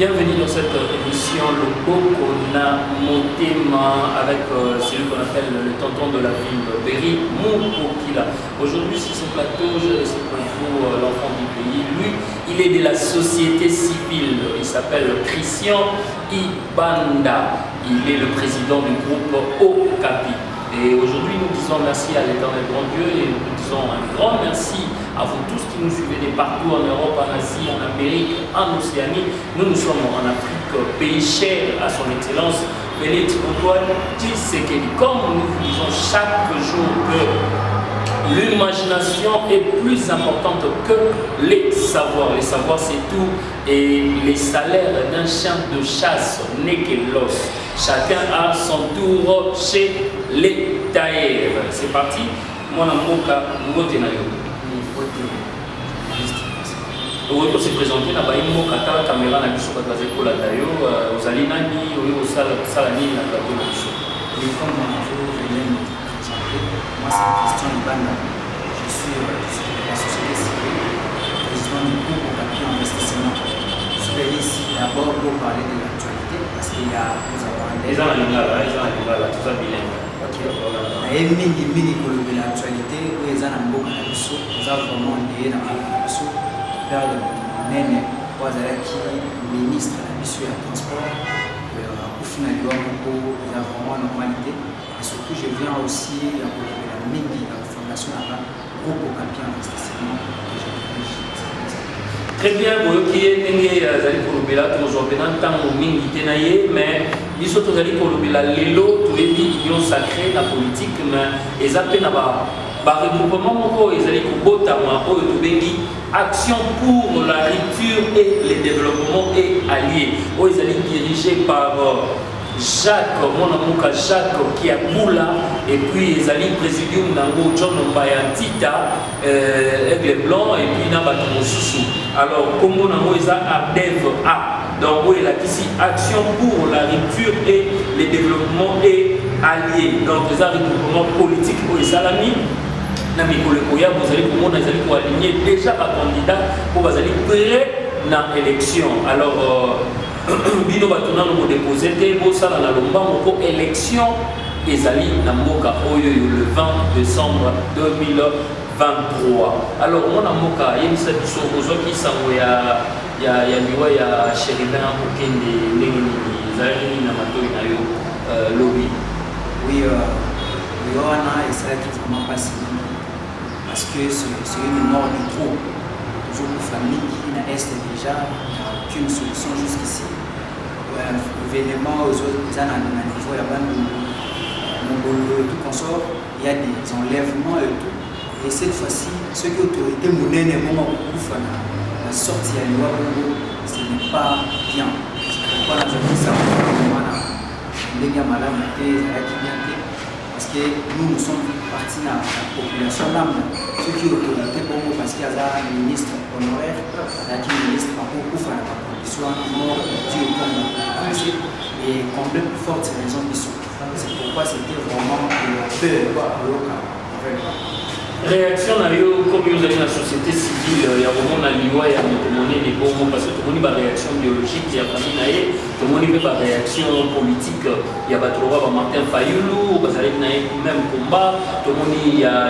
Bienvenue dans cette émission Loco Kona Motema avec celui qu'on appelle le tonton de la ville, Berry Moukokila. Aujourd'hui sur ce plateau, je laisse pour vous l'enfant du pays. Lui, il est de la société civile. Il s'appelle Christian Ibanda. Il est le président du groupe Okapi. Et aujourd'hui, nous disons merci à l'éternel grand Dieu et nous disons un grand merci à vous tous qui nous suivez de partout en Europe, en Asie, en Amérique, en Océanie. Nous sommes en Afrique, pays cher à son excellence, Félix Antoine Tshisekedi. Comme nous vous disons chaque jour que l'imagination est plus importante que les savoirs. Les savoirs, c'est tout. Et les salaires d'un chien de chasse n'est que l'os. Chacun a son tour chez les tailleurs. C'est parti. Mon amour, nous on s'est présenté dans la caméra na biso ba baze kola dayo ozali nani oyo osala nini na plateau na biso. Comme vous venez de me présenter, moi c'est Christian Ibanda. Je suis de la société civile, président du groupe Okapi Investissement. Je suis venu ici d'abord pour parler de l'actualité parce qu'il y a nous avons un Les gens là, tout ça bilingue. Ok. Et mingi de l'actualité où les gens ont beaucoup de choses, nous avons vraiment lié dans la chose. Nene Wazalaki, ministre de la mission et du transport, au final, il y a vraiment une normalité. Et surtout, je viens aussi de la MINDI, la fondation là-bas, groupe Okapi Investissement, que je dirige. Très bien, vous qui êtes allé pour le Béla, vous avez un temps au MINDI, mais ils sont allés pour le Béla, les lots, tous les unions sacrées, la politique, mais ils appellent là-bas. Par regroupement, ils allaient pour Botama, action pour la rupture et le développement et alliés. Ils allaient dirigés par Jacques, mon amour Jacques qui a Boula, et puis ils allaient présidium Nango John Mbayantita, Aigle Blanc, et puis Nabaton Soussou. Alors, comme mon amour, ils ont Abdev A. Donc, il a ici action pour la rupture et le développement et alliés. Donc, ils ont un regroupement politique pour les salami. Vous allez pour aligner déjà un candidat pour aller prêt dans l'élection. Alors, Bino Batuna nous déposer ça dans la lomba pour élection et Zali Namoka le 20 décembre 2023. Alors, on a Moka, il y a une situation qui s'en il y a Chéribin pour qu'il y ait lobby. Oui, il y a un essai qui est vraiment passé. Parce que c'est une mort de trop. Toujours une famille qui n'a est déjà, il n'y a aucune solution jusqu'ici. L'événement aux autres niveau, il y a Mongolo et tout consort, il y a des enlèvements et tout. Et cette fois-ci, ceux qui ont autorité monnaie la sortie à l'Iwa Bongo, ce n'est pas bien. C'est pourquoi je dis ça, parce que nous sommes partis dans la population d'âme. Ceux qui ont autorité pour nous, parce qu'il y a un ministre honoraire, un ministre par beaucoup de la condition mort, Dieu comme et combien plus fortes ces raisons qui sont. C'est pourquoi c'était vraiment la peur locale. Réaction comme vous avez la société civile, il y a vraiment la loi, il y a des bons parce que tout le monde a une réaction biologique, il y a tout le monde a une réaction politique, il y a Martin Fayoulou, même combat, tout le monde il y a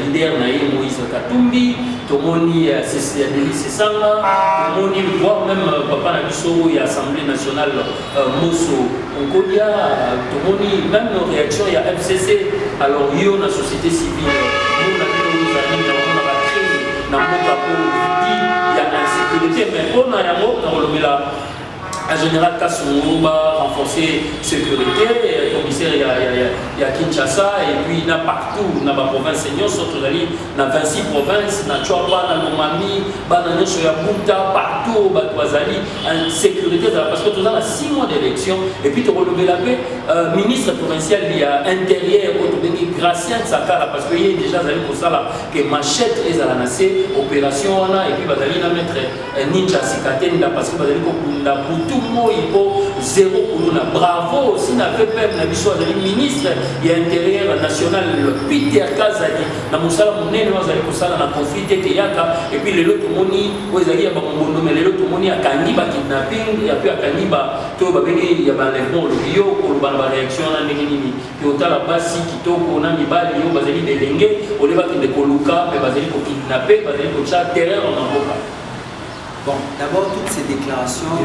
leader Moïse Katumbi, tout le monde il y a Delis Sanga, tout le monde voit même Papa Nabiso, il y a l'Assemblée nationale Mosso Onkolia, tout le monde même nos réactions, il y a FCC, alors il y a la société civile. Il y a l'insécurité, mais on a en général, on va renforcer la sécurité, le commissaire il y a Kinshasa, et puis il y a partout, dans la province, surtout dans 26 provinces, dans Chouaba, dans Lomami, dans Choyabuta, partout, en sécurité, parce que tout ça, 6 mois d'élection, et puis tu relevé la paix, ministre provincial, il y a intérieur, Gracien Sakala, parce qu'il y a déjà pour ça, que machette et la opération, et puis il va mettre Ninja Sikatenda, parce que vous allez pour tout. moi il faut zéro kuluna. Bravo aussi na fait même na biso azali ministre ya intérieur national Peter Kazadi na musala munene wazali kusala na conflit yaka et puis lelo tomoni ozali ya bamondo mais lelo tomoni akangi ba kidnapping ya puis akangi ba to ba bengi ya ba levement le yo ko ba réaction na ndenge nini ki otala basi kitoko na mibali yo bazali delenge ole ba kende koluka mais bazali ko kidnapper bazali ko cha terreur en mboka. Bon, d'abord toutes ces déclarations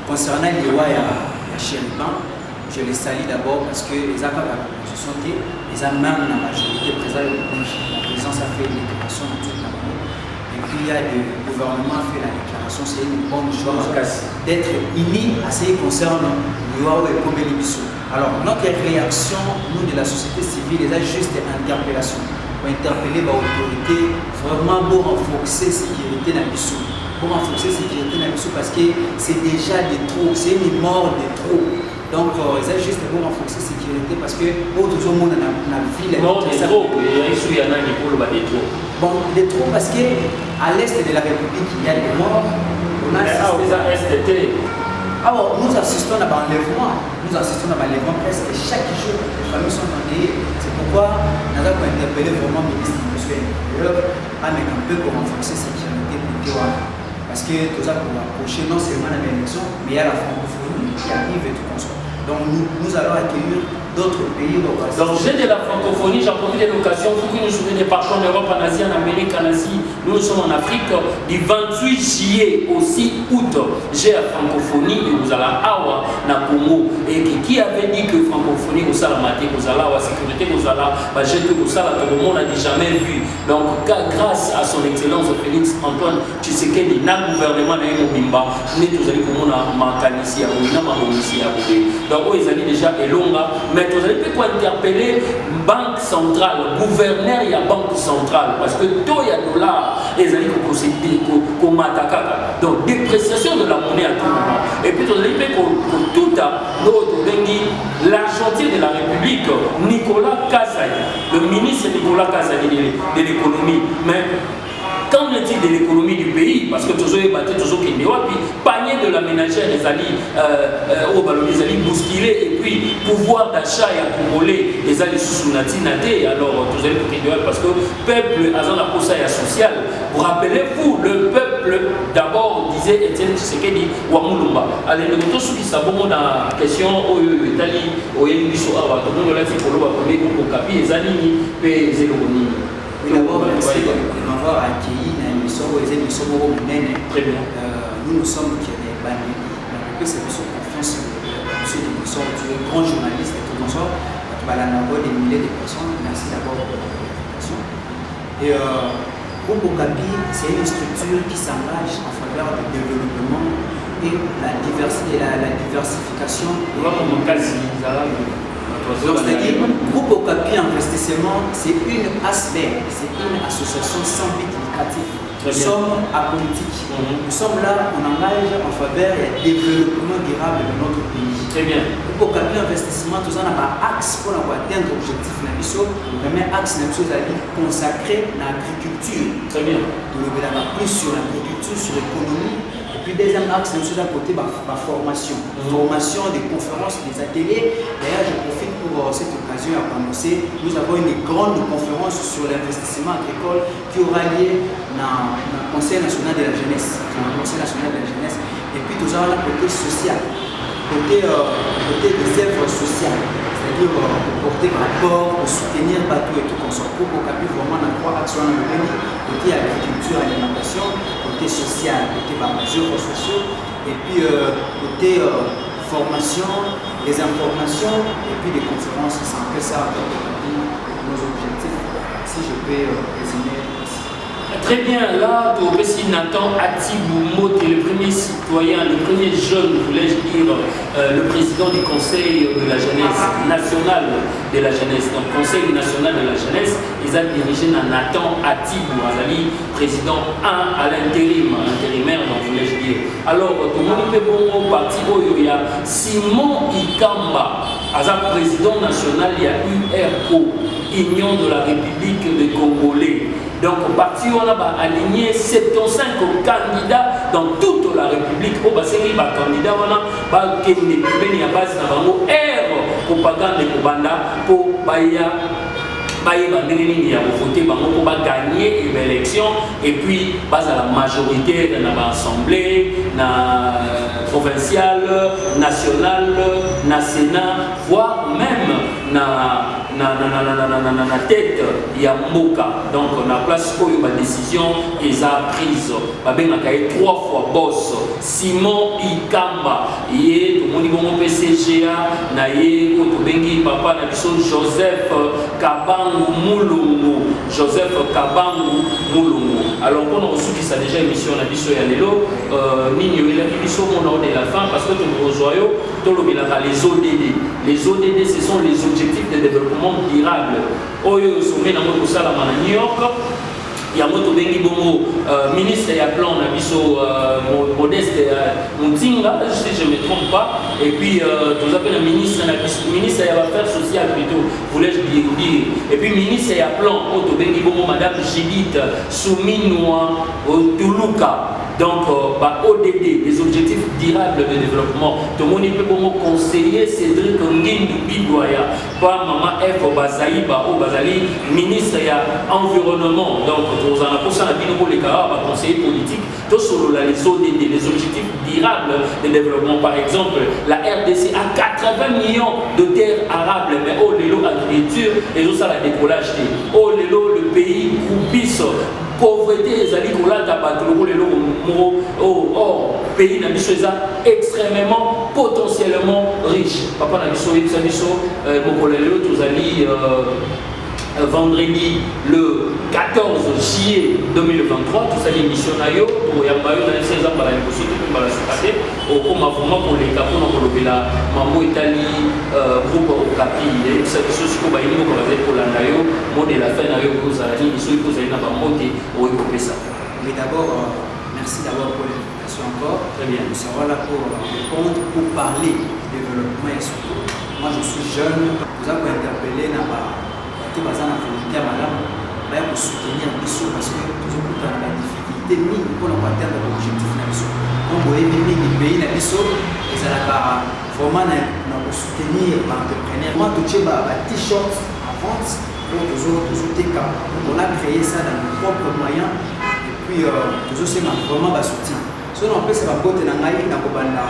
concernant les lois à Chériban, je les salue d'abord parce que les accords de la position les a même la majorité présente, la présidence a fait une déclaration dans toute la monde. Et puis il y a le gouvernement a fait la déclaration, c'est une bonne chose d'être unis à ce qui concerne les lois et comme les bisous. Alors notre réaction, nous de la société civile, c'est juste une interpellation. Pour interpeller l'autorité, vraiment pour renforcer la sécurité dans le bisou. Pour renforcer la sécurité dans le bisou parce que c'est déjà des trop, c'est une mort de trop. Donc, c'est juste pour renforcer la sécurité parce que tout le monde dans la ville. Mort de trop, et il y en a qui pour le bas des trop. Bon, des trop parce qu'à l'est de la République, il y a des morts. On a alors, nous assistons à l'enlèvement. Nous assistons à l'enlèvement presque chaque jour. Les familles sont endeuillées. C'est pourquoi nous avons interpellé vraiment le ministre de l'Intérieur à un peu pour renforcer la sécurité pour Théoua. Parce que tout ça pour approcher non seulement la élection, mais il y a la francophonie qui arrive et tout comme ça. Donc nous allons accueillir d'autres pays. Donc j'ai de la francophonie, j'en profite de l'occasion pour que nous soyons des partenaires en Europe, en Asie, en Amérique, en Asie. Nous sommes en Afrique. Du 28 juillet au 6 août, j'ai la francophonie et vous allez à na Congo. Et qui avait dit que francophonie, vous allez mater, vous allez la sécurité, vous allez jeter, vous allez tout le monde n'a jamais vu. Donc grâce à son excellence Félix Antoine Tshisekedi, na gouvernement na Mobimba, nous allons pour mon makanisi à Mouina, Mamonisi à Boubé. Donc ils allaient déjà elonga, mais vous allez peut interpeller banque centrale, gouverneur et la banque centrale, parce que tout y a dollars, ils allaient procéder comme attaquer. Donc dépréciation de la monnaie à tout moment. Et puis vous allez tout à l'autre l'argentier de la République, Nicolas Kazadi, le ministre Nicolas Kazadi de l'économie. Mais qu'en est-il de l'économie du pays? Parce que toujours battu, toujours qu'il puis panier de la ménagère des alliés au ballon des alliés bousculés et puis pouvoir d'achat et accumulé les alliés sous natinate. Alors tous allez pour parce que peuple a la poste social. Vous rappelez-vous, le peuple d'abord disait Étienne Tshisekedi Wamulumba. Allez, nous tous ceux qui savent dans la question au Italie, au Yébiso, tout le monde l'a dit pour le premier groupe Kapi, les alliés, les zéloni. D'abord, merci de m'avoir accueilli dans l'émission où les émissions vont mener. Très bien. Nous sommes qui est banni. C'est une confiance sur l'émission du grand journaliste et tout ça. Tu vas des milliers de personnes. Merci d'abord pour la présentation. Et Groupe Okapi, c'est une structure qui s'engage en faveur du développement et la diversification. C'est-à-dire, Groupe Okapi Investissement, c'est une ASBER, c'est une association sans but lucratif. Nous sommes apolitiques. Nous sommes là, on engage en faveur du développement durable de notre pays. Très bien. Groupe Okapi Investissement, tout ça n'a pas axe pour atteindre l'objectif. Le premier axe, c'est consacré à l'agriculture. Très bien. Nous avons plus sur l'agriculture, sur l'économie. Et puis, deuxième axe, c'est à côté de la formation. Formation, des conférences, des ateliers. D'ailleurs, je profite pour cette occasion à annoncer. Nous avons une grande conférence sur l'investissement agricole qui aura lieu dans le Conseil national de la jeunesse. Et puis, nous avons le côté social, côté des œuvres sociales. C'est-à-dire porter rapport, soutenir partout et tout comme ça. Pour Okapi, vraiment, on a trois actions dans le pays. Côté agriculture, alimentation, côté social, côté œuvres sociaux, et puis côté formation, les informations, et puis des conférences, sans que ça nos objectifs, si je peux résumer. Très bien, là, aussi Nathan Atibou Mote, le premier citoyen, le premier jeune, voulais-je dire, le président du Conseil de la jeunesse nationale de la jeunesse. Donc, Conseil national de la jeunesse, ils ont dirigé Nathan Atibou, Azali, président 1 à l'intérim, intérimaire, donc voulais-je dire. Alors, tout le monde peut bon parti il y a Simon Ikamba, Azali, président national, il y a URCO, Union de la République des Congolais. Donc, parti, on a aligné 75 candidats dans toute la République. Oh, bah, c'est les candidats, on a qui est à base de air propagande de Kobanda pour Baya. Voter pour gagner l'élection et puis à la majorité dans l'Assemblée, provinciale, nationale, na Sénat, voire même na tête ya Mboka. Donc on a place où la décision est prise. Il y a 3 fois boss Simon Ikamba et tout le monde PCGA na ye bengi papa na biso Joseph Kabangu Mulungu. Joseph Kabangu Mulungu. Alors on a reçu qui ça déjà émission na biso ya lelo nini yo la biso mon de la fin parce que tout le rosoyo tout le les ODD. Les ODD ce sont les objectifs de développement durable. Oyo sommet na mo sala na New York. Il y a moto bengi bongo ministre ya plan na biso Modeste Mutinga si je me trompe pas et puis tous appelle le ministre ya affaires sociales plutôt voulais-je dire et puis ministre ya plan moto bengi bongo madame Judith Souminwa Tuluka. Donc, ODD, les objectifs durables de développement. Tout le monde peut conseiller Cédric Ngindou Bidoya, pas Maman F. Bazaïba, ou Bazali, ministre de l'environnement. Donc, nous en avons ça, les conseillers politiques, tout sur les ODD, les objectifs durables de développement. Par exemple, la RDC a 80 millions de terres arables, mais oh, l'élo agriculture, et tout ça, la décollage. Oh, l'élo, le pays, Koubis. Pauvreté, les alliés pour la pays extrêmement potentiellement riche. Papa n'a vendredi le 14 juillet 2023, tout ça l'émission Nayo, pour Yambayo dans les 16 ans, par la négociation, pour la soukaté, au vraiment pour les capons, pour le Mambo Italie, groupe Okapi, et ça, c'est ce qu'on va y pour la Nayo, mot de la fin Nayo, vous allez, ils sont posés dans la mode au écopé ça. Mais d'abord, merci d'abord pour l'invitation encore. Très bien. Nous serons là pour répondre, pour parler du développement et surtout. Moi je suis jeune, vous avez interpellé là-bas. Bazana volonté madame va vous soutenir biso parce que toujours dans la difficulté mingi pour atteindre l'objectif na biso donc vous avez mingi pays na biso et ça va vraiment na vous soutenir l'entrepreneur moi tout ba t-shirt à vente pour toujours teka on a créé ça dans nos propres moyens et puis toujours c'est vraiment ba soutien so on peut ça va botte na ngai na ko banda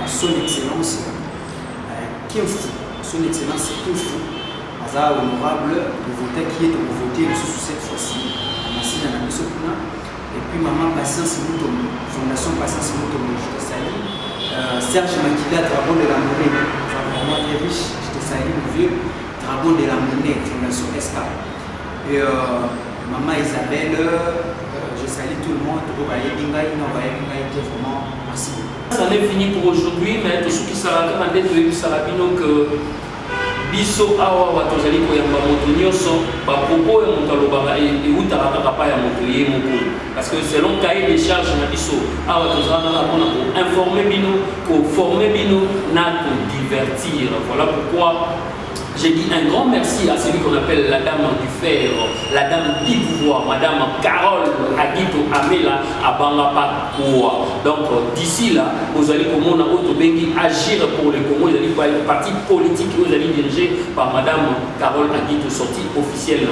son excellence son excellence tout honorable de voter qui est de voter sous cette fois-ci et puis maman Patience Moutomo fondation Patience Moutomo je te salue Serge Makila Dragon de la Monnaie vraiment très riche je te salue mon vieux Dragon de la Monnaie fondation SK et maman Isabelle je salue tout le monde vraiment merci ça n'est fini pour aujourd'hui mais tout ce qui sera demandé de Salabino que biso awa watozali koyamba moto nyonso bapropos ya moto alobaka eutaka kaka pa ya moto ye moko parce que selon cahier de charge na biso awa tozala kaka mpona koinforme bino koforme bino na kodivertir. Voilà pourquoi j'ai dit un grand merci à celui qu'on appelle la dame du fer, la dame du pouvoir, madame Carole Agito Amela Abanga Pakoua. Donc d'ici là, vous allez comment agir pour le Congo, vous allez voir le parti politique que vous allez diriger par madame Carole Agito, sortie officielle.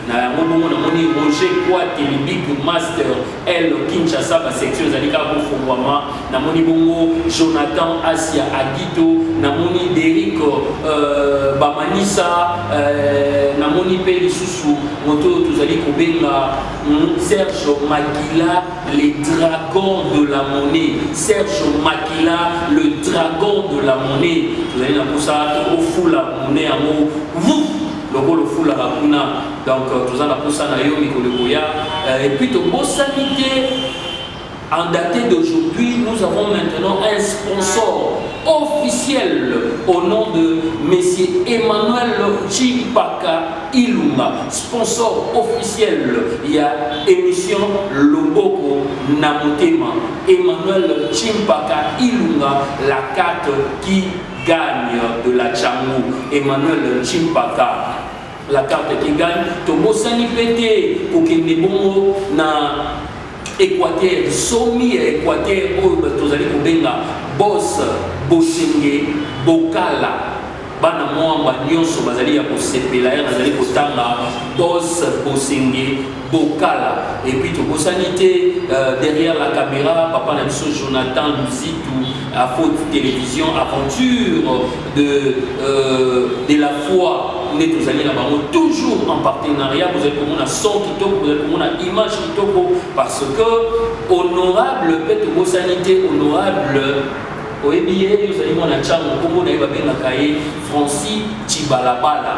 Roger Kwate, le Big Master, elle Kinshasa, la section Zalika Bofouama, Namoni Bongo, Jonathan Asia Agito, Namoni Derrick Bamani. Nissa, Namoni Peli Soussou, Moto Tuzali Kobenga, Serge Makila, les dragons de la monnaie. Serge Makila, le dragon de la monnaie. Vous allez la pousser au fou la monnaie à mot. Vous, le fou la rakuna. Donc, tout ça la pousser à Nayo, Mikologoya. Et puis, de beau sanité. En daté d'aujourd'hui, nous avons maintenant un sponsor officiel au nom de M. Emmanuel Chimpaka Ilunga. Sponsor officiel, il y a émission Loboko Namotema. Emmanuel Chimpaka Ilunga, la carte qui gagne de la Tchangou. Emmanuel Chimpaka la carte qui gagne. Tobosani pété pour qu'il y bon na Équateur, Somi Équateur, tozali kobenga Boss Bosenge Bokala. Bana mwamba nyonso bazali ya kosepela ya bazali kotanga Boss Bosenge Bokala. Et puis tobosanité derrière la caméra papa na biso Jonathan Luzitu à Faute Télévision Aventure de la foi. Nous sommes toujours en partenariat. Vous êtes comme on a son kitoko, vous êtes comme on a image kitoko, parce que honorable peut sanité honorable au EBA nous allons na chango comme on a eu Nakaye Francis Chibalabala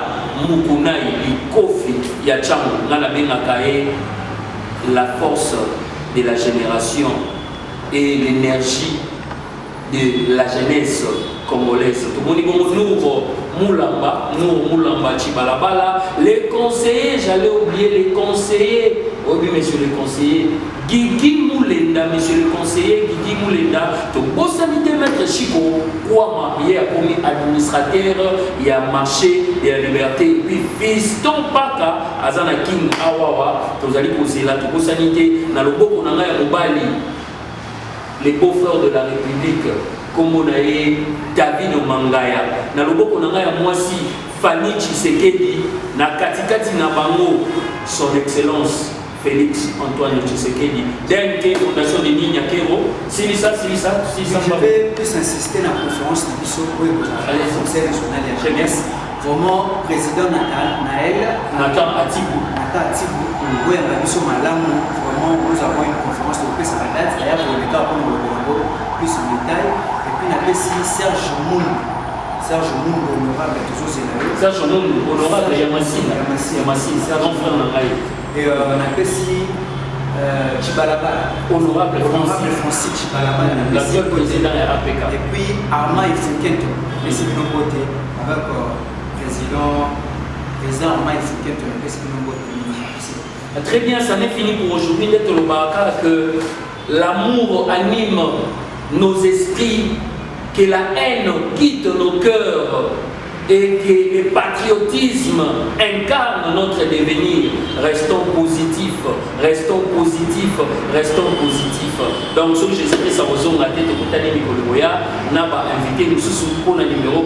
Mukunai Kofi ya chango ngana Nakaye la force de la génération et l'énergie de la jeunesse congolaise. Tout le monde Moulamba Chibalabala, les conseillers, j'allais oublier les conseillers. Oui, monsieur le conseiller, Guigui Moulenda, monsieur le conseiller, Guigui Moulenda, tout beau sanité maître Chico, Kouama, il y a commis administrateur, il y a marché, il y a liberté, et puis Fiston Paka, Azana King Awawa, vous allez poser là, tout beau sanité, dans le beau qu'on a Mobali, les beaux-frères de la République, comme on a eu David Mangaya, dans le beau qu'on a eu Moisi, Fanny Tshisekedi, na Katikati Nabango, son excellence. Félix Antoine Tshisekedi, DNK, Fondation de Nini Akero, si ça. Je vais plus insister dans la conférence de l'ISO pour le Conseil national de la jeunesse. Vraiment, président Naël Atibou, oui, vraiment, nous avons une conférence de presse à la date, d'ailleurs, pour le cas, plus en détail. Et puis, on a aussi Serge Moun, honorable, toujours c'est Serge Moun, honorable, Yamassine, c'est un grand frère Nakaye. Et on a aussi Chibalabala, honorable Francis Chibalabala, la seule président de l'APK. Et puis Arma Ifukento, c'est de nos côtés, avec président Arma Ifukento, c'est de nos côtés. Très bien, ça n'est fini pour aujourd'hui d'être le baraka que l'amour anime nos esprits, que la haine quitte nos cœurs et que le patriotisme incarne notre devenir. Restons positifs, restons positifs, restons positifs. Donc, ce que j'espère, ça vous a été de Koutani Mikoloboya, n'a pas invité nous pour le numéro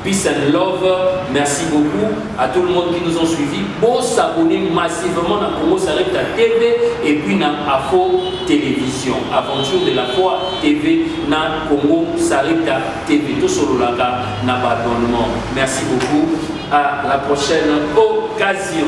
Peace and Love. Merci beaucoup à tout le monde qui nous ont suivis. Pour s'abonner massivement à Congo Sarepta TV et puis à Afo Télévision. Aventure de la foi TV na Congo Sarepta TV. Tout sur le lac n'a pas d'abonnement. Merci beaucoup. À la prochaine occasion.